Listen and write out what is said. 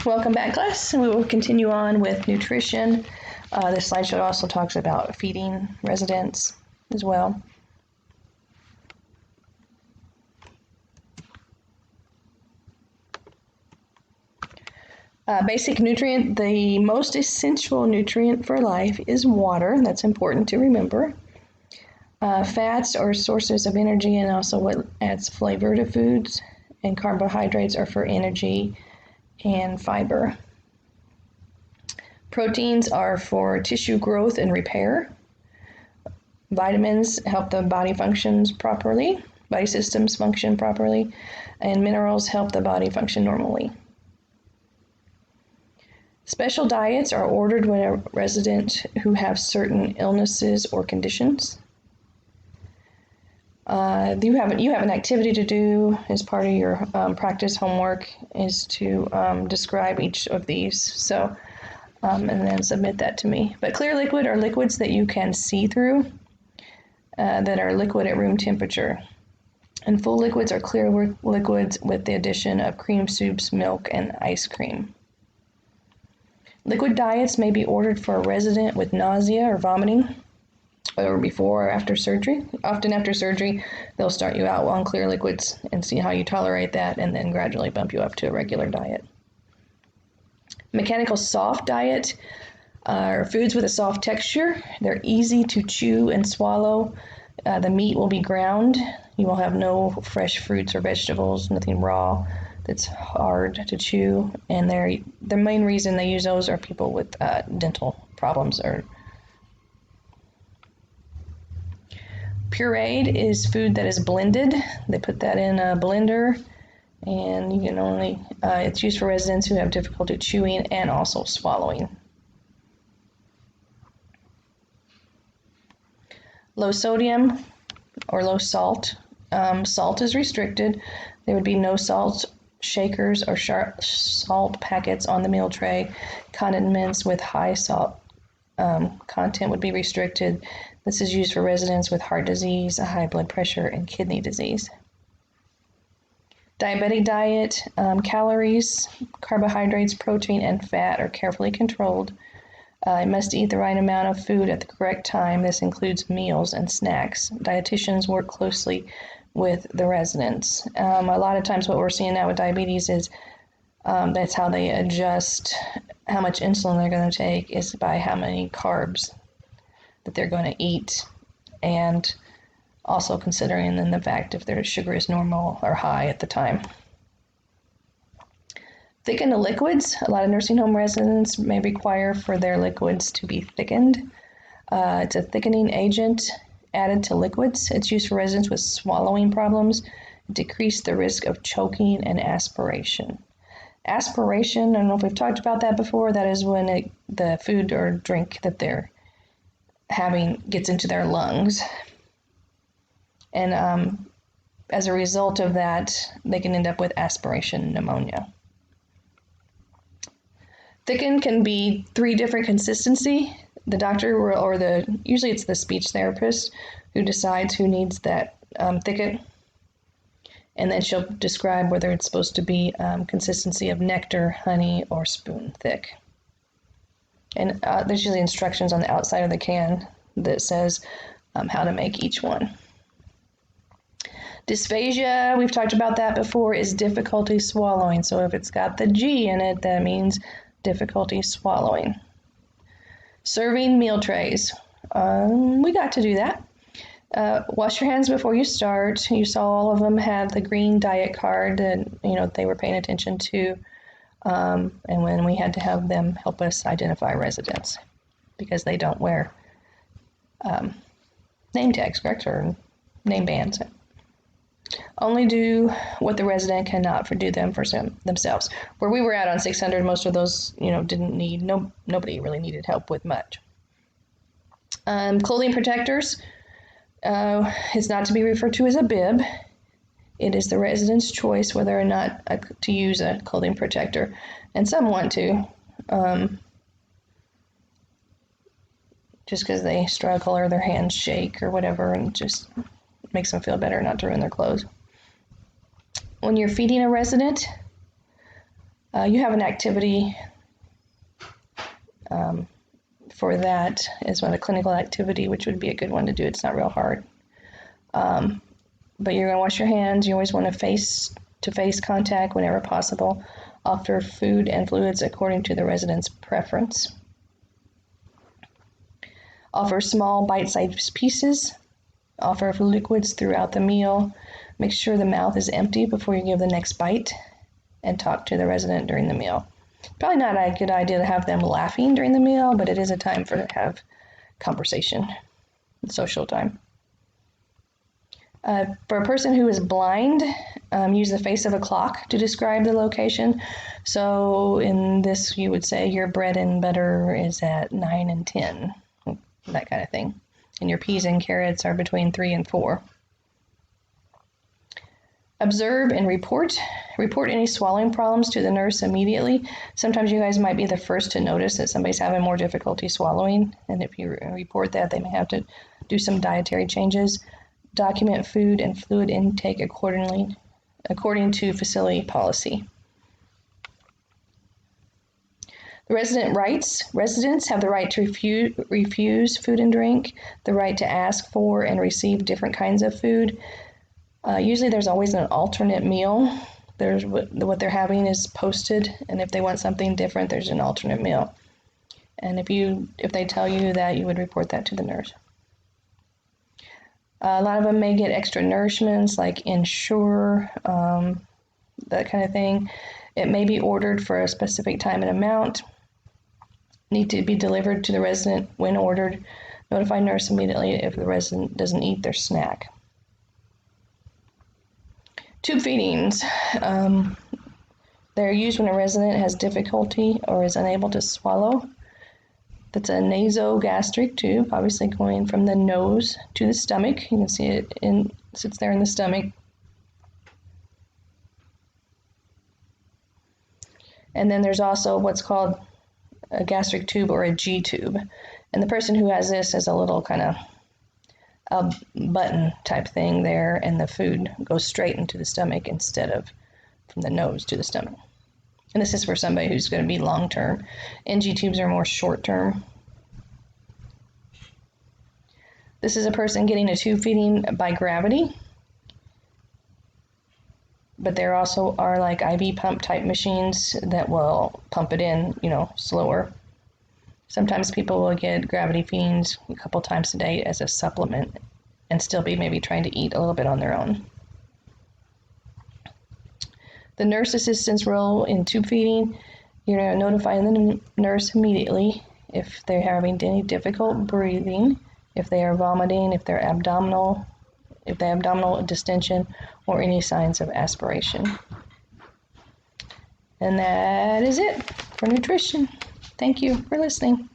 Welcome back, class. We will continue on with nutrition. This slideshow also talks about feeding residents as well. Basic nutrient, the most essential nutrient for life is water. That's important to remember. Fats are sources of energy and also what adds flavor to foods, and carbohydrates are for energy and fiber. Proteins are for tissue growth and repair. Vitamins help the body systems function properly, and minerals help the body function normally. Special diets are ordered when a resident who have certain illnesses or conditions. You have an activity to do as part of your practice homework is to describe each of these. So, and then submit that to me. But clear liquid are liquids that you can see through, that are liquid at room temperature. And full liquids are clear liquids with the addition of cream soups, milk, and ice cream. Liquid diets may be ordered for a resident with nausea or vomiting, or before or after surgery. Often after surgery, they'll start you out on clear liquids and see how you tolerate that, and then gradually bump you up to a regular diet. Mechanical soft diet are foods with a soft texture. They're easy to chew and swallow. The meat will be ground. You will have no fresh fruits or vegetables, nothing raw that's hard to chew. And the main reason they use those are people with dental problems. Pureed is food that is blended. They put that in a blender, and you can only, it's used for residents who have difficulty chewing and also swallowing. Low sodium or low salt. Salt is restricted. There would be no salt shakers or salt packets on the meal tray. Condiments with high salt content would be restricted. This is used for residents with heart disease, high blood pressure, and kidney disease. Diabetic diet, calories, carbohydrates, protein, and fat are carefully controlled. It must eat the right amount of food at the correct time. This includes meals and snacks. Dietitians work closely with the residents. A lot of times what we're seeing now with diabetes is that's how they adjust how much insulin they're going to take is by how many carbs that they're going to eat, and also considering then the fact if their sugar is normal or high at the time. Thicken the liquids. A lot of nursing home residents may require for their liquids to be thickened. It's a thickening agent added to liquids. It's used for residents with swallowing problems, decrease the risk of choking and aspiration. Aspiration, I don't know if we've talked about that before, that is when the food or drink that they're having gets into their lungs. And as a result of that, they can end up with aspiration pneumonia. Thicken can be 3 different consistency. The doctor usually it's the speech therapist who decides who needs that thicken. And then she'll describe whether it's supposed to be consistency of nectar, honey, or spoon thick. And there's usually instructions on the outside of the can that says how to make each one. Dysphagia, we've talked about that before, is difficulty swallowing. So if it's got the G in it, that means difficulty swallowing. Serving meal trays. We got to do that. Wash your hands before you start. You saw all of them have the green diet card that they were paying attention to. And when we had to have them help us identify residents because they don't wear name tags, correct, or name bands. Only do what the resident cannot do them for themselves. Where we were at on 600, most of those, didn't need, nobody really needed help with much. Clothing protectors is not to be referred to as a bib. It is the resident's choice whether or not to use a clothing protector, and some want to, just because they struggle or their hands shake or whatever, and just makes them feel better not to ruin their clothes. When you're feeding a resident, You have an activity for that as well, a clinical activity, which would be a good one to do. It's not real hard. But you're going to wash your hands. You always want to face-to-face contact whenever possible. Offer food and fluids according to the resident's preference. Offer small bite-sized pieces. Offer liquids throughout the meal. Make sure the mouth is empty before you give the next bite, and talk to the resident during the meal. Probably not a good idea to have them laughing during the meal, but it is a time to have conversation, social time. For a person who is blind, use the face of a clock to describe the location. So in this, you would say your bread and butter is at 9 and 10, that kind of thing. And your peas and carrots are between 3 and 4. Observe and report. Report any swallowing problems to the nurse immediately. Sometimes you guys might be the first to notice that somebody's having more difficulty swallowing, and if you report that, they may have to do some dietary changes. Document food and fluid intake according to facility policy. The resident rights. Residents have the right to refuse food and drink, the right to ask for and receive different kinds of food. Usually there's always an alternate meal. There's what they're having is posted, and if they want something different, there's an alternate meal. And if they tell you that, you would report that to the nurse. A lot of them may get extra nourishments like Ensure, that kind of thing. It may be ordered for a specific time and amount. Need to be delivered to the resident when ordered. Notify nurse immediately if the resident doesn't eat their snack. Tube feedings. They're used when a resident has difficulty or is unable to swallow. That's a nasogastric tube, obviously going from the nose to the stomach. You can see it sits there in the stomach. And then there's also what's called a gastric tube or a G tube. And the person who has this has a little kind of a button type thing there, and the food goes straight into the stomach instead of from the nose to the stomach. And this is for somebody who's going to be long term. NG tubes are more short term. This is a person getting a tube feeding by gravity. But there also are like IV pump type machines that will pump it in, slower. Sometimes people will get gravity feedings a couple times a day as a supplement and still be maybe trying to eat a little bit on their own. The nurse assistant's role in tube feeding, you're going to notify the nurse immediately if they're having any difficult breathing, if they are vomiting, if they have abdominal distension, or any signs of aspiration. And that is it for nutrition. Thank you for listening.